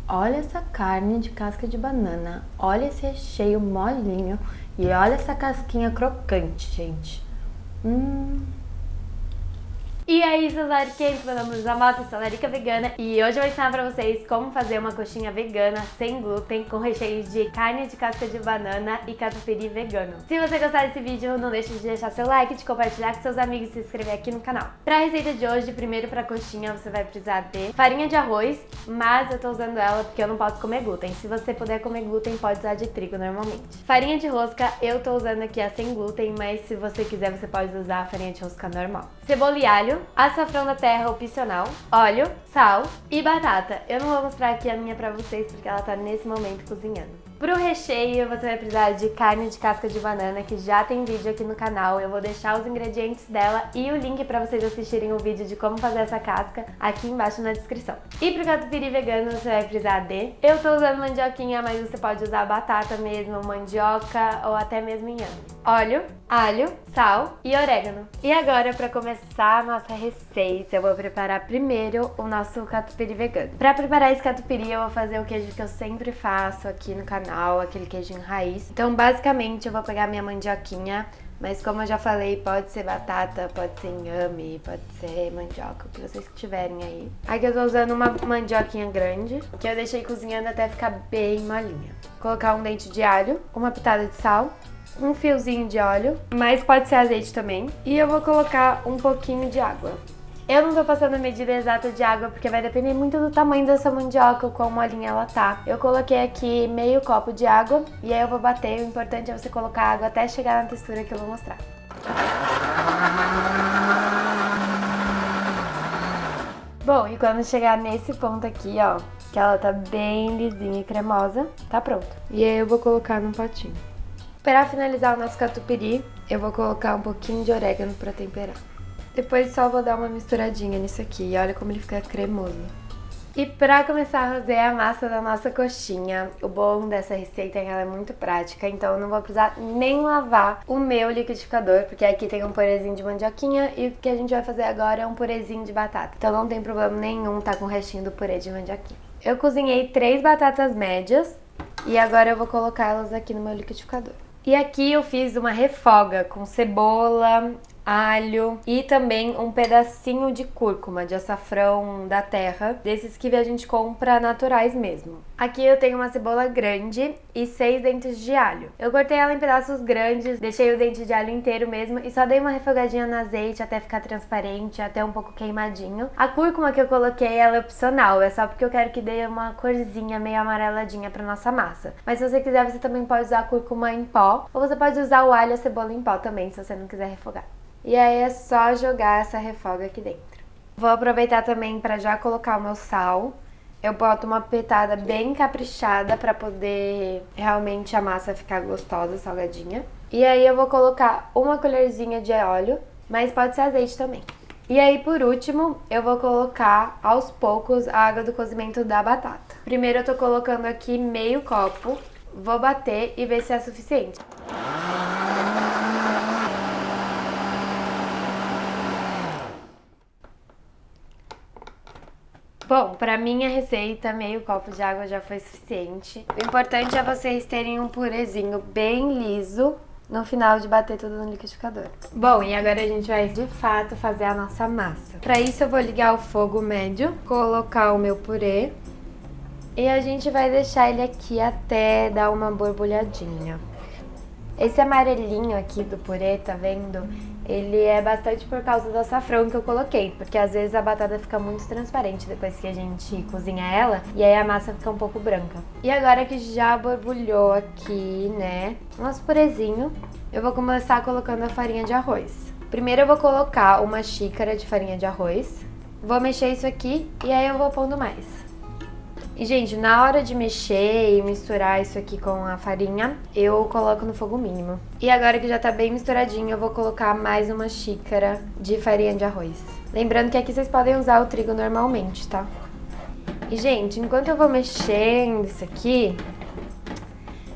Olha essa carne de casca de banana, olha esse recheio molinho e olha essa casquinha crocante, gente. E aí, seus lariqueiros, meu nome é Zamota, sou larica vegana e hoje eu vou ensinar pra vocês como fazer uma coxinha vegana sem glúten com recheio de carne de casca de banana e catupiry vegano. Se você gostar desse vídeo, não deixe de deixar seu like, de compartilhar com seus amigos e se inscrever aqui no canal. Pra receita de hoje, primeiro pra coxinha você vai precisar de farinha de arroz, mas eu tô usando ela porque eu não posso comer glúten. Se você puder comer glúten, pode usar de trigo normalmente. Farinha de rosca, eu tô usando aqui a sem glúten, mas se você quiser você pode usar a farinha de rosca normal. Cebola e alho, açafrão da terra opcional, óleo, sal e batata. Eu não vou mostrar aqui a minha pra vocês porque ela tá nesse momento cozinhando. Pro recheio você vai precisar de carne de casca de banana, que já tem vídeo aqui no canal. Eu vou deixar os ingredientes dela e o link pra vocês assistirem o vídeo de como fazer essa casca aqui embaixo na descrição. E pro catupiry vegano você vai precisar de... Eu tô usando mandioquinha, mas você pode usar batata mesmo, mandioca ou até mesmo inhame. Óleo, alho, sal e orégano. E agora, para começar a nossa receita, eu vou preparar primeiro o nosso catupiry vegano. Para preparar esse catupiry, eu vou fazer o queijo que eu sempre faço aqui no canal, aquele queijinho raiz. Então, basicamente, eu vou pegar minha mandioquinha, mas como eu já falei, pode ser batata, pode ser inhame, pode ser mandioca, o que vocês tiverem aí. Aqui eu tô usando uma mandioquinha grande, que eu deixei cozinhando até ficar bem molinha. Colocar um dente de alho, uma pitada de sal, um fiozinho de óleo, mas pode ser azeite também. E eu vou colocar um pouquinho de água. Eu não tô passando a medida exata de água porque vai depender muito do tamanho dessa mandioca, o quão molinha ela tá. Eu coloquei aqui meio copo de água e aí eu vou bater. O importante é você colocar água até chegar na textura que eu vou mostrar. Bom, e quando chegar nesse ponto aqui, ó, que ela tá bem lisinha e cremosa, tá pronto. E aí eu vou colocar num potinho. Para finalizar o nosso catupiry, eu vou colocar um pouquinho de orégano para temperar. Depois só vou dar uma misturadinha nisso aqui e olha como ele fica cremoso. E para começar a fazer a massa da nossa coxinha, o bom dessa receita é que ela é muito prática, então eu não vou precisar nem lavar o meu liquidificador, porque aqui tem um purezinho de mandioquinha e o que a gente vai fazer agora é um purezinho de batata. Então não tem problema nenhum tá com o restinho do purê de mandioquinha. Eu cozinhei 3 batatas médias e agora eu vou colocar elas aqui no meu liquidificador. E aqui eu fiz uma refoga com cebola, alho e também um pedacinho de cúrcuma, de açafrão da terra, desses que a gente compra naturais mesmo. Aqui eu tenho uma cebola grande e 6 dentes de alho. Eu cortei ela em pedaços grandes, deixei o dente de alho inteiro mesmo e só dei uma refogadinha no azeite até ficar transparente, até um pouco queimadinho. A cúrcuma que eu coloquei, ela é opcional, é só porque eu quero que dê uma corzinha meio amareladinha pra nossa massa. Mas se você quiser, você também pode usar a cúrcuma em pó, ou você pode usar o alho e a cebola em pó também, se você não quiser refogar. E aí é só jogar essa refoga aqui dentro. Vou aproveitar também para já colocar o meu sal. Eu boto uma pitada bem caprichada para poder realmente a massa ficar gostosa, salgadinha. E aí eu vou colocar uma colherzinha de óleo, mas pode ser azeite também. E aí por último eu vou colocar aos poucos a água do cozimento da batata. Primeiro eu tô colocando aqui meio copo, vou bater e ver se é suficiente. Bom, pra minha receita, meio copo de água já foi suficiente. O importante é vocês terem um purezinho bem liso no final de bater tudo no liquidificador. Bom, e agora a gente vai de fato fazer a nossa massa. Pra isso eu vou ligar o fogo médio, colocar o meu purê e a gente vai deixar ele aqui até dar uma borbulhadinha. Esse amarelinho aqui do purê, tá vendo? Ele é bastante por causa do açafrão que eu coloquei, porque às vezes a batata fica muito transparente depois que a gente cozinha ela, e aí a massa fica um pouco branca. E agora que já borbulhou aqui, né, nosso purezinho, eu vou começar colocando a farinha de arroz. Primeiro eu vou colocar uma xícara de farinha de arroz, vou mexer isso aqui e aí eu vou pondo mais. E, gente, na hora de mexer e misturar isso aqui com a farinha, eu coloco no fogo mínimo. E agora que já tá bem misturadinho, eu vou colocar mais uma xícara de farinha de arroz. Lembrando que aqui vocês podem usar o trigo normalmente, tá? E, gente, enquanto eu vou mexendo isso aqui,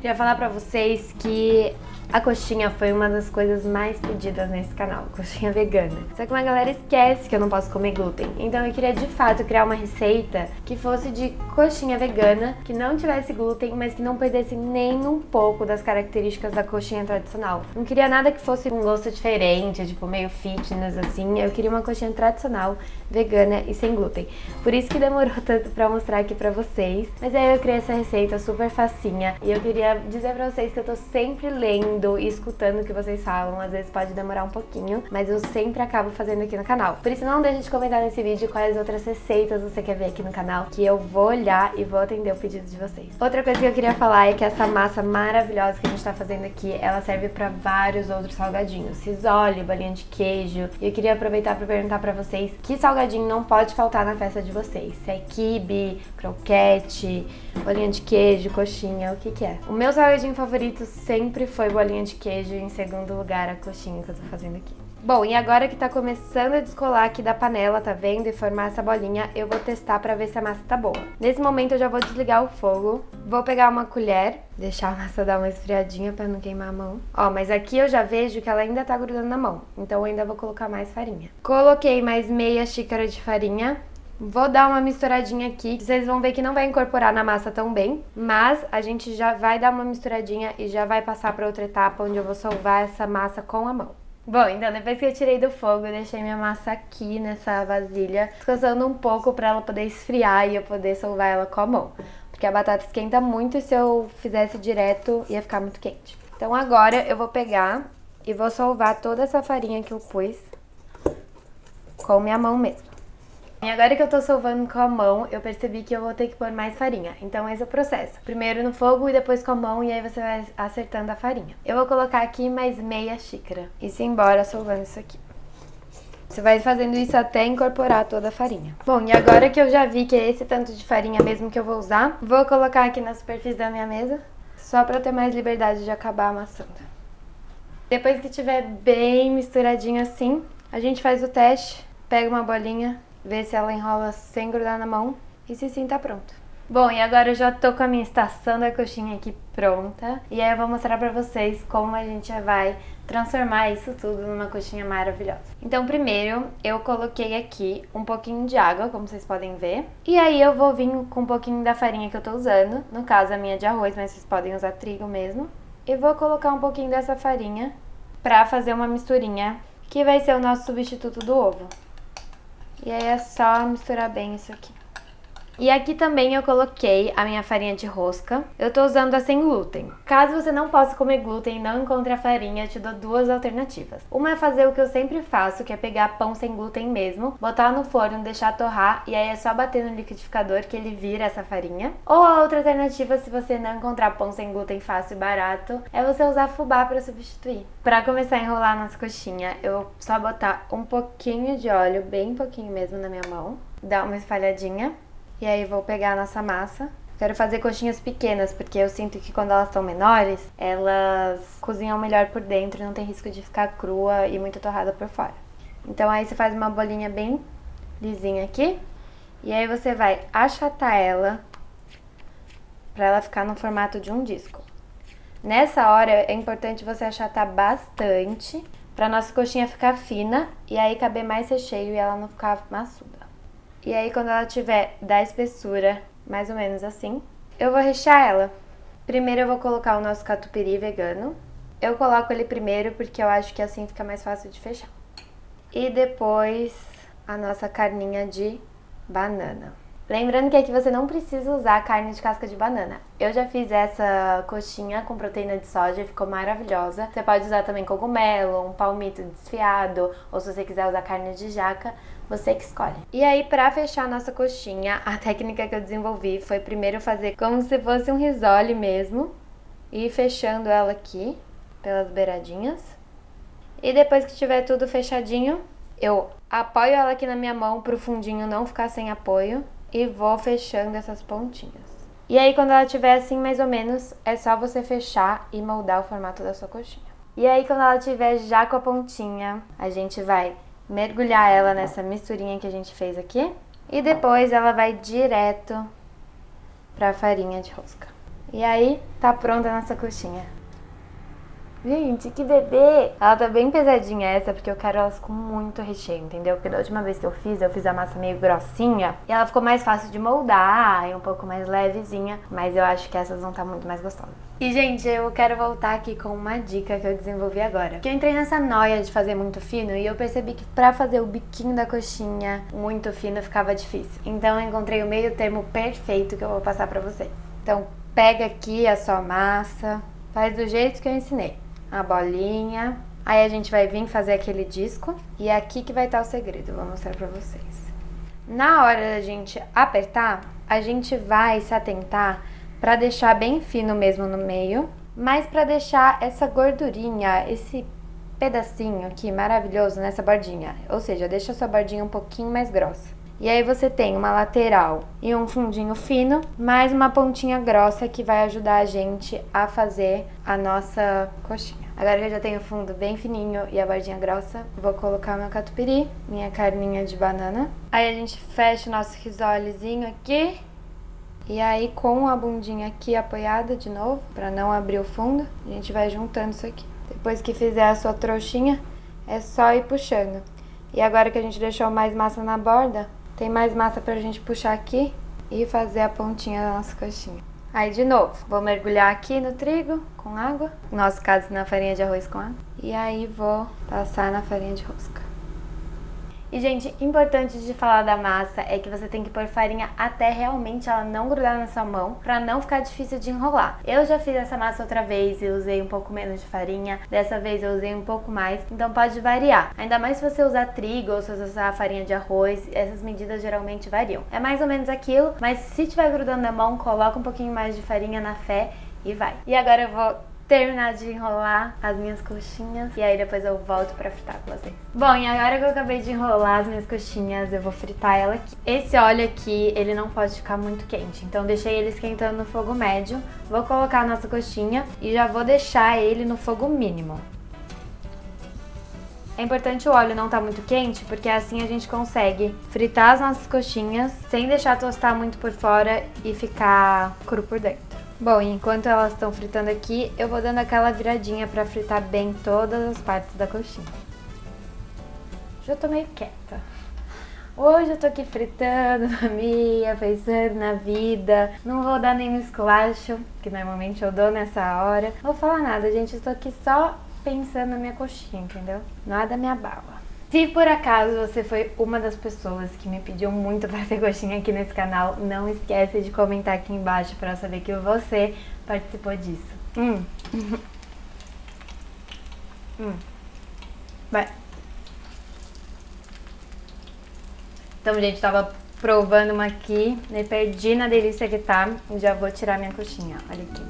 queria falar pra vocês que A coxinha foi uma das coisas mais pedidas nesse canal, coxinha vegana. Só que uma galera esquece que eu não posso comer glúten. Então eu queria de fato criar uma receita que fosse de coxinha vegana, que não tivesse glúten, mas que não perdesse nem um pouco das características da coxinha tradicional. Não queria nada que fosse um gosto diferente, tipo meio fitness assim. Eu queria uma coxinha tradicional, vegana e sem glúten. Por isso que demorou tanto pra mostrar aqui pra vocês. Mas aí eu criei essa receita super facinha e eu queria dizer pra vocês que eu tô sempre lendo e escutando o que vocês falam. Às vezes pode demorar um pouquinho, mas eu sempre acabo fazendo aqui no canal. Por isso não deixe de comentar nesse vídeo quais outras receitas você quer ver aqui no canal, que eu vou olhar e vou atender o pedido de vocês. Outra coisa que eu queria falar é que essa massa maravilhosa que a gente tá fazendo aqui, ela serve pra vários outros salgadinhos. Risole, bolinha de queijo. E eu queria aproveitar pra perguntar pra vocês que salgadinho não pode faltar na festa de vocês. Se é quibe, croquete, bolinha de queijo, coxinha, o que que é? O meu salgadinho favorito sempre foi bolinha de queijo e em segundo lugar a coxinha que eu tô fazendo aqui. Bom, e agora que tá começando a descolar aqui da panela, tá vendo? E formar essa bolinha, eu vou testar pra ver se a massa tá boa. Nesse momento eu já vou desligar o fogo, vou pegar uma colher, deixar a massa dar uma esfriadinha pra não queimar a mão. Ó, mas aqui eu já vejo que ela ainda tá grudando na mão, então eu ainda vou colocar mais farinha. Coloquei mais meia xícara de farinha. Vou dar uma misturadinha aqui, vocês vão ver que não vai incorporar na massa tão bem, mas a gente já vai dar uma misturadinha e já vai passar para outra etapa onde eu vou solvar essa massa com a mão. Bom, então depois que eu tirei do fogo, eu deixei minha massa aqui nessa vasilha, descansando um pouco para ela poder esfriar e eu poder solvar ela com a mão. Porque a batata esquenta muito e se eu fizesse direto ia ficar muito quente. Então agora eu vou pegar e vou solvar toda essa farinha que eu pus com minha mão mesmo. E agora que eu tô solvando com a mão, eu percebi que eu vou ter que pôr mais farinha. Então esse é o processo. Primeiro no fogo e depois com a mão e aí você vai acertando a farinha. Eu vou colocar aqui mais meia xícara e se embora solvando isso aqui. Você vai fazendo isso até incorporar toda a farinha. Bom, e agora que eu já vi que é esse tanto de farinha mesmo que eu vou usar, vou colocar aqui na superfície da minha mesa, só pra ter mais liberdade de acabar amassando. Depois que tiver bem misturadinho assim, a gente faz o teste, pega uma bolinha, vê se ela enrola sem grudar na mão e se sim, tá pronto. Bom, e agora eu já tô com a minha estação da coxinha aqui pronta. E aí eu vou mostrar pra vocês como a gente vai transformar isso tudo numa coxinha maravilhosa. Então primeiro eu coloquei aqui um pouquinho de água, como vocês podem ver. E aí eu vou vir com um pouquinho da farinha que eu tô usando. No caso a minha é de arroz, mas vocês podem usar trigo mesmo. E vou colocar um pouquinho dessa farinha pra fazer uma misturinha que vai ser o nosso substituto do ovo. E aí é só misturar bem isso aqui. E aqui também eu coloquei a minha farinha de rosca. Eu tô usando a sem glúten. Caso você não possa comer glúten e não encontre a farinha, eu te dou duas alternativas. Uma é fazer o que eu sempre faço, que é pegar pão sem glúten mesmo, botar no forno, deixar torrar e aí é só bater no liquidificador que ele vira essa farinha. Ou a outra alternativa, se você não encontrar pão sem glúten fácil e barato, é você usar fubá para substituir. Para começar a enrolar a nossa coxinha, eu vou só botar um pouquinho de óleo, bem pouquinho mesmo na minha mão, dar uma espalhadinha. E aí vou pegar a nossa massa. Quero fazer coxinhas pequenas, porque eu sinto que quando elas estão menores, elas cozinham melhor por dentro, não tem risco de ficar crua e muito torrada por fora. Então aí você faz uma bolinha bem lisinha aqui. E aí você vai achatar ela pra ela ficar no formato de um disco. Nessa hora é importante você achatar bastante pra nossa coxinha ficar fina e aí caber mais recheio e ela não ficar maçuda. E aí quando ela tiver da espessura, mais ou menos assim, eu vou rechear ela. Primeiro eu vou colocar o nosso catupiry vegano. Eu coloco ele primeiro porque eu acho que assim fica mais fácil de fechar. E depois a nossa carninha de banana. Lembrando que aqui você não precisa usar carne de casca de banana. Eu já fiz essa coxinha com proteína de soja e ficou maravilhosa. Você pode usar também cogumelo, um palmito desfiado, ou se você quiser usar carne de jaca, você que escolhe. E aí, pra fechar a nossa coxinha, a técnica que eu desenvolvi foi primeiro fazer como se fosse um risole mesmo, e ir fechando ela aqui, pelas beiradinhas. E depois que tiver tudo fechadinho, eu apoio ela aqui na minha mão pro fundinho não ficar sem apoio e vou fechando essas pontinhas. E aí, quando ela estiver assim, mais ou menos, é só você fechar e moldar o formato da sua coxinha. E aí, quando ela estiver já com a pontinha, a gente vai mergulhar ela nessa misturinha que a gente fez aqui. E depois ela vai direto pra farinha de rosca. E aí, tá pronta a nossa coxinha. Gente, que bebê! Ela tá bem pesadinha essa, porque eu quero elas com muito recheio, entendeu? Porque da última vez que eu fiz a massa meio grossinha e ela ficou mais fácil de moldar e um pouco mais levezinha, mas eu acho que essas vão estar muito mais gostosas. E, gente, eu quero voltar aqui com uma dica que eu desenvolvi agora. Que eu entrei nessa noia de fazer muito fino e eu percebi que pra fazer o biquinho da coxinha muito fino ficava difícil. Então eu encontrei o meio termo perfeito que eu vou passar pra vocês. Então pega aqui a sua massa, faz do jeito que eu ensinei. A bolinha, aí a gente vai vir fazer aquele disco e é aqui que vai estar o segredo, eu vou mostrar pra vocês. Na hora da gente apertar, a gente vai se atentar pra deixar bem fino mesmo no meio, mas pra deixar essa gordurinha, esse pedacinho aqui maravilhoso nessa bordinha, ou seja, deixa a sua bordinha um pouquinho mais grossa. E aí você tem uma lateral e um fundinho fino, mais uma pontinha grossa que vai ajudar a gente a fazer a nossa coxinha. Agora que eu já tenho o fundo bem fininho e a bordinha grossa, vou colocar meu catupiry, minha carninha de banana. Aí a gente fecha o nosso risolezinho aqui. E aí com a bundinha aqui apoiada de novo, pra não abrir o fundo, a gente vai juntando isso aqui. Depois que fizer a sua trouxinha, é só ir puxando. E agora que a gente deixou mais massa na borda, tem mais massa pra gente puxar aqui e fazer a pontinha da nossa coxinha. Aí de novo, vou mergulhar aqui no trigo com água, no nosso caso na farinha de arroz com água. E aí vou passar na farinha de rosca. E, gente, importante de falar da massa é que você tem que pôr farinha até realmente ela não grudar na sua mão, pra não ficar difícil de enrolar. Eu já fiz essa massa outra vez e usei um pouco menos de farinha, dessa vez eu usei um pouco mais, então pode variar. Ainda mais se você usar trigo ou se você usar farinha de arroz, essas medidas geralmente variam. É mais ou menos aquilo, mas se tiver grudando na mão, coloca um pouquinho mais de farinha na fé e vai. E agora eu vou terminar de enrolar as minhas coxinhas e aí depois eu volto pra fritar com vocês. Bom, e agora que eu acabei de enrolar as minhas coxinhas, eu vou fritar ela aqui. Esse óleo aqui, ele não pode ficar muito quente, então deixei ele esquentando no fogo médio. Vou colocar a nossa coxinha e já vou deixar ele no fogo mínimo. É importante o óleo não estar muito quente, porque assim a gente consegue fritar as nossas coxinhas sem deixar tostar muito por fora e ficar cru por dentro. Bom, enquanto elas estão fritando aqui, eu vou dando aquela viradinha pra fritar bem todas as partes da coxinha. Já tô meio quieta. Hoje eu tô aqui fritando na minha, pensando na vida. Não vou dar nenhum esculacho, que normalmente eu dou nessa hora. Não vou falar nada, gente. Eu tô aqui só pensando na minha coxinha, entendeu? Nada me abala. Se por acaso você foi uma das pessoas que me pediu muito pra fazer coxinha aqui nesse canal, não esquece de comentar aqui embaixo pra eu saber que você participou disso. Vai. Então, gente, tava provando uma aqui, me perdi na delícia que tá e já vou tirar minha coxinha, olha aqui.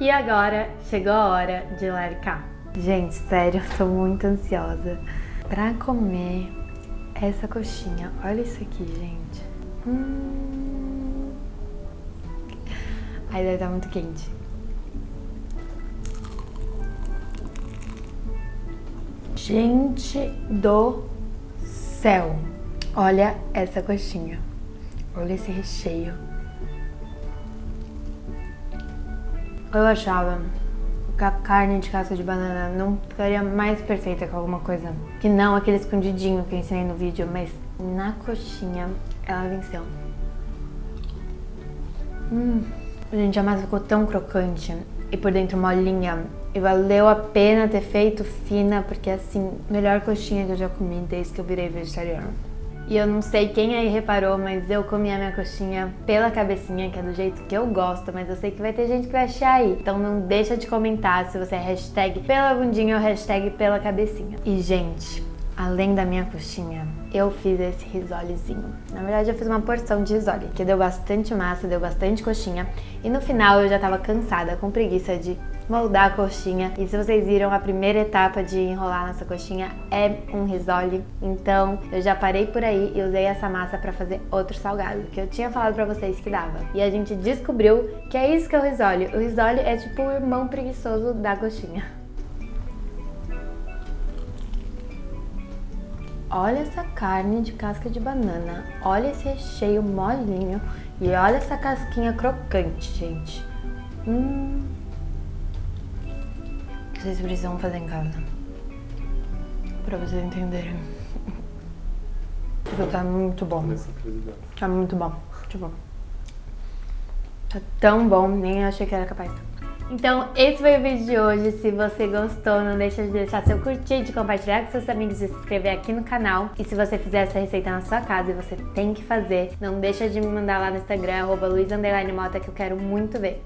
E agora chegou a hora de largar. Gente, sério, eu tô muito ansiosa pra comer essa coxinha. Olha isso aqui, gente. Ai, deve estar muito quente. Gente do céu! Olha essa coxinha. Olha esse recheio. Eu achava que a carne de casca de banana não ficaria mais perfeita que alguma coisa que não aquele escondidinho que eu ensinei no vídeo, mas na coxinha ela venceu. Gente, a massa ficou tão crocante e por dentro molinha e valeu a pena ter feito fina, porque assim, melhor coxinha que eu já comi desde que eu virei vegetariana. E eu não sei quem aí reparou, mas eu comi a minha coxinha pela cabecinha, que é do jeito que eu gosto, mas eu sei que vai ter gente que vai achar aí. Então não deixa de comentar se você é hashtag pela bundinha ou hashtag pela cabecinha. E, gente, além da minha coxinha, eu fiz esse risolezinho. Na verdade, eu fiz uma porção de risole, que deu bastante massa, deu bastante coxinha. E no final eu já tava cansada, com preguiça de moldar a coxinha. E se vocês viram, a primeira etapa de enrolar nossa coxinha é um risole. Então eu já parei por aí e usei essa massa pra fazer outro salgado, que eu tinha falado pra vocês que dava. E a gente descobriu que é isso que é o risole. O risole é tipo o irmão preguiçoso da coxinha. Olha essa carne de casca de banana, olha esse recheio molinho e olha essa casquinha crocante, gente. Vocês precisam fazer em casa. Pra vocês entenderem. Tipo, tá muito bom. Tá muito bom. Tipo, tá tão bom, nem achei que era capaz. Então, esse foi o vídeo de hoje. Se você gostou, não deixa de deixar seu curtir, de compartilhar com seus amigos e se inscrever aqui no canal. E se você fizer essa receita na sua casa e você tem que fazer, não deixa de me mandar lá no Instagram, @luiz_mota, que eu quero muito ver.